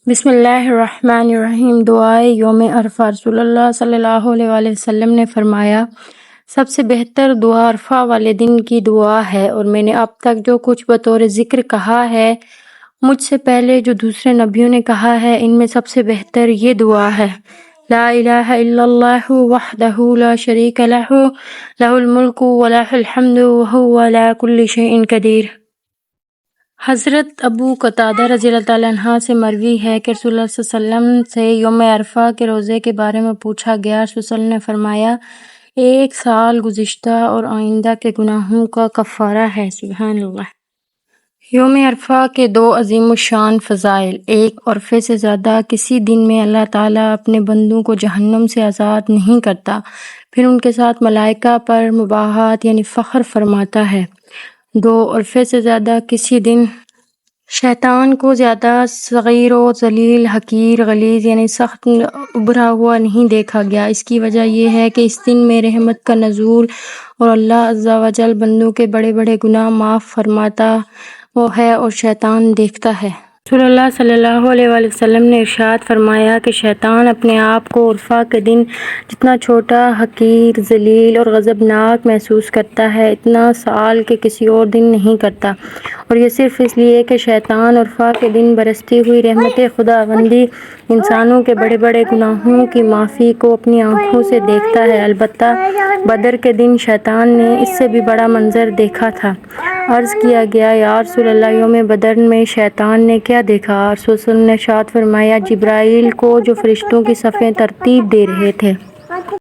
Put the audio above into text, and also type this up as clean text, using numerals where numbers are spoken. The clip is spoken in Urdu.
بسم اللہ الرحمن الرحیم۔ دعائے یوم عرفہ۔ رسول اللہ صلی اللہ علیہ وآلہ وسلم نے فرمایا، سب سے بہتر دعا عرفہ والے دن کی دعا ہے، اور میں نے اب تک جو کچھ بطور ذکر کہا ہے، مجھ سے پہلے جو دوسرے نبیوں نے کہا ہے، ان میں سب سے بہتر یہ دعا ہے، لا الہ الا اللہ وحدہ لا شریک لہ لہ الملک ولہ الحمد وہو علی کل شیء قدیر۔ حضرت ابو قتادہ رضی اللہ تعالیٰ عنہ سے مروی ہے کہ رسول اللہ صلی اللہ علیہ وسلم سے یوم عرفہ کے روزے کے بارے میں پوچھا گیا۔ رسول اللہ نے فرمایا، ایک سال گزشتہ اور آئندہ کے گناہوں کا کفارہ ہے۔ سبحان اللہ۔ یوم عرفہ کے دو عظیم الشان فضائل۔ ایک، عرفے سے زیادہ کسی دن میں اللہ تعالیٰ اپنے بندوں کو جہنم سے آزاد نہیں کرتا، پھر ان کے ساتھ ملائکہ پر مباحثت یعنی فخر فرماتا ہے۔ دو، عرفے سے زیادہ کسی دن شیطان کو زیادہ صغیر و ذلیل، حقیر، غلیظ یعنی سخت ابھرا ہوا نہیں دیکھا گیا۔ اس کی وجہ یہ ہے کہ اس دن میں رحمت کا نزول اور اللہ عز و جل بندوں کے بڑے بڑے گناہ معاف فرماتا ہے اور شیطان دیکھتا ہے۔ رسول اللہ صلی اللہ علیہ وآلہ وسلم نے ارشاد فرمایا کہ شیطان اپنے آپ کو عرفہ کے دن جتنا چھوٹا، حقیر، ذلیل اور غضبناک محسوس کرتا ہے، اتنا سال کے کسی اور دن نہیں کرتا، اور یہ صرف اس لیے کہ شیطان عرفہ کے دن برستی ہوئی رحمت خداوندی انسانوں کے بڑے بڑے گناہوں کی معافی کو اپنی آنکھوں سے دیکھتا ہے۔ البتہ بدر کے دن شیطان نے اس سے بھی بڑا منظر دیکھا تھا۔ عرض کیا گیا، یا رسول اللہ، یوم بدر میں شیطان نے کیا دیکھا؟ رسول اللہ نے ارشاد فرمایا، جبرائیل کو جو فرشتوں کی صفیں ترتیب دے رہے تھے۔